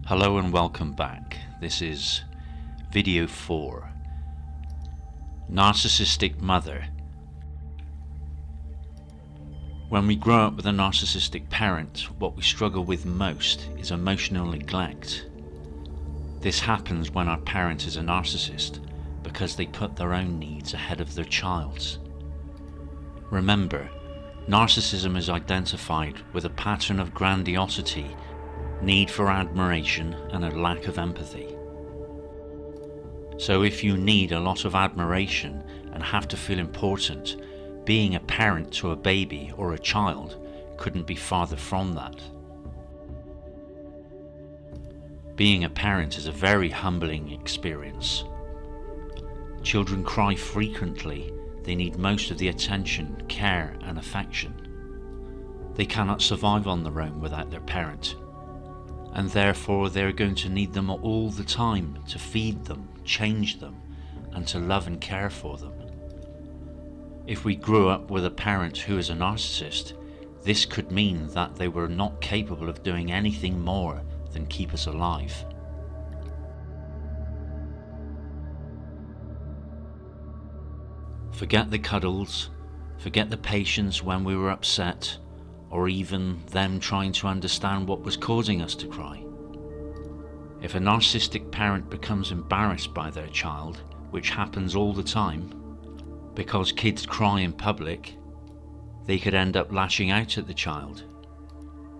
Hello and welcome back. This is video 4. Narcissistic Mother. When we grow up with a narcissistic parent, what we struggle with most is emotional neglect. This happens when our parent is a narcissist because they put their own needs ahead of their child's. Remember, narcissism is identified with a pattern of grandiosity, need for admiration, and a lack of empathy. So if you need a lot of admiration and have to feel important, being a parent to a baby or a child couldn't be farther from that. Being a parent is a very humbling experience. Children cry frequently. They need most of the attention, care, and affection. They cannot survive on their own without their parent, and therefore they're going to need them all the time to feed them, change them, and to love and care for them. If we grew up with a parent who is a narcissist, this could mean that they were not capable of doing anything more than keep us alive. Forget the cuddles, forget the patience when we were upset, or even them trying to understand what was causing us to cry. If a narcissistic parent becomes embarrassed by their child, which happens all the time, because kids cry in public, they could end up lashing out at the child.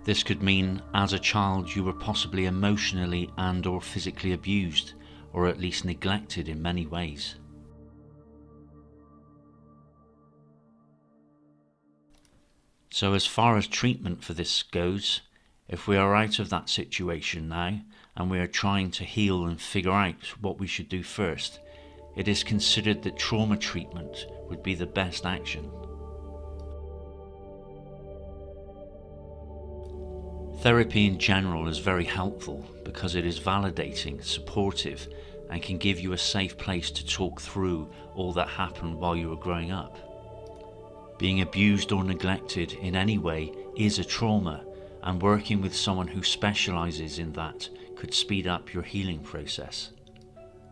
This could mean as a child you were possibly emotionally and or physically abused, or at least neglected in many ways. So as far as treatment for this goes, if we are out of that situation now and we are trying to heal and figure out what we should do first, it is considered that trauma treatment would be the best action. Therapy in general is very helpful because it is validating, supportive, and can give you a safe place to talk through all that happened while you were growing up. Being abused or neglected in any way is a trauma, and working with someone who specializes in that could speed up your healing process.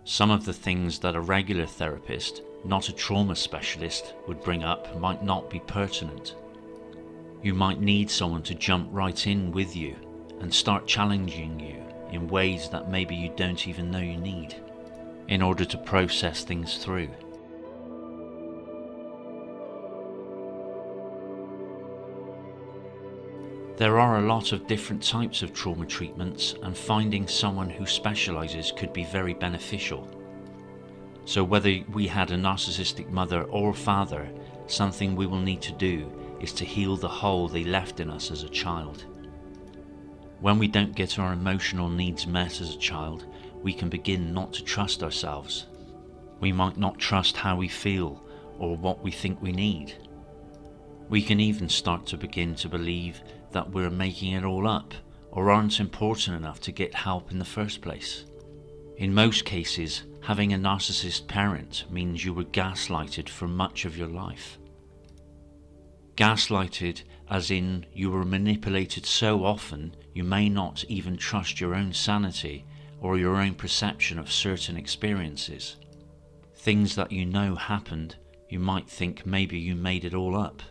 Some of the things that a regular therapist, not a trauma specialist, would bring up might not be pertinent. You might need someone to jump right in with you and start challenging you in ways that maybe you don't even know you need, in order to process things through. There are a lot of different types of trauma treatments, and finding someone who specializes could be very beneficial. So whether we had a narcissistic mother or father, something we will need to do is to heal the hole they left in us as a child. When we don't get our emotional needs met as a child, we can begin not to trust ourselves. We might not trust how we feel or what we think we need. We can even start to begin to believe that we're making it all up or aren't important enough to get help in the first place. In most cases, having a narcissist parent means you were gaslighted for much of your life. Gaslighted as in you were manipulated so often you may not even trust your own sanity or your own perception of certain experiences. Things that you know happened, you might think maybe you made it all up.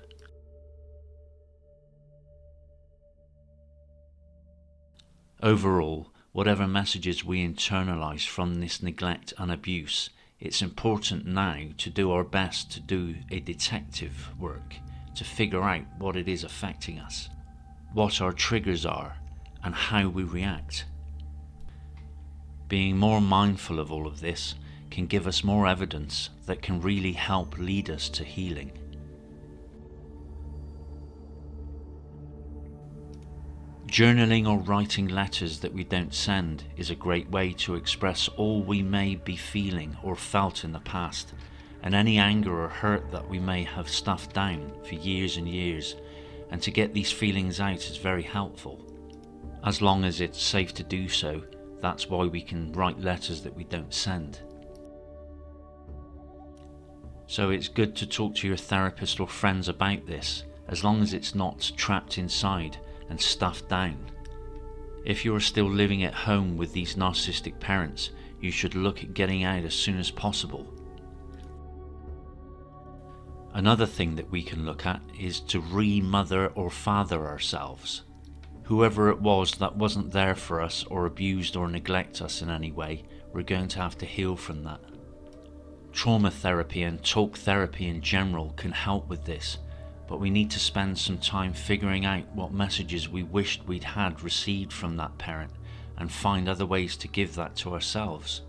Overall, whatever messages we internalize from this neglect and abuse, it's important now to do our best to do a detective work to figure out what it is affecting us, what our triggers are, and how we react. Being more mindful of all of this can give us more evidence that can really help lead us to healing. Journaling or writing letters that we don't send is a great way to express all we may be feeling or felt in the past, and any anger or hurt that we may have stuffed down for years and years, and to get these feelings out is very helpful. As long as it's safe to do so, that's why we can write letters that we don't send. So it's good to talk to your therapist or friends about this, as long as it's not trapped inside and stuffed down. If you are still living at home with these narcissistic parents, you should look at getting out as soon as possible. Another thing that we can look at is to re-mother or father ourselves. Whoever it was that wasn't there for us or abused or neglected us in any way, we're going to have to heal from that. Trauma therapy and talk therapy in general can help with this, but we need to spend some time figuring out what messages we wished we'd had received from that parent and find other ways to give that to ourselves.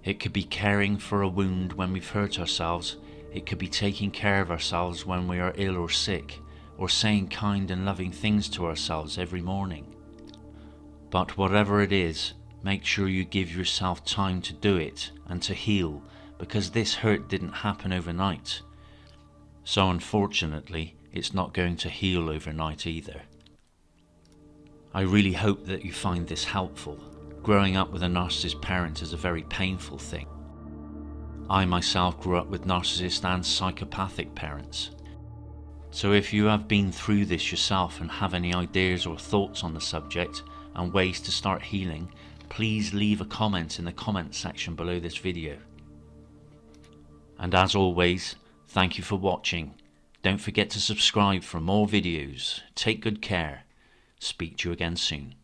It could be caring for a wound when we've hurt ourselves. It could be taking care of ourselves when we are ill or sick, or saying kind and loving things to ourselves every morning. But whatever it is, make sure you give yourself time to do it and to heal, because this hurt didn't happen overnight. So unfortunately, it's not going to heal overnight either. I really hope that you find this helpful. Growing up with a narcissist parent is a very painful thing. I myself grew up with narcissist and psychopathic parents. So if you have been through this yourself and have any ideas or thoughts on the subject and ways to start healing, please leave a comment in the comment section below this video. And as always, thank you for watching. Don't forget to subscribe for more videos. Take good care. Speak to you again soon.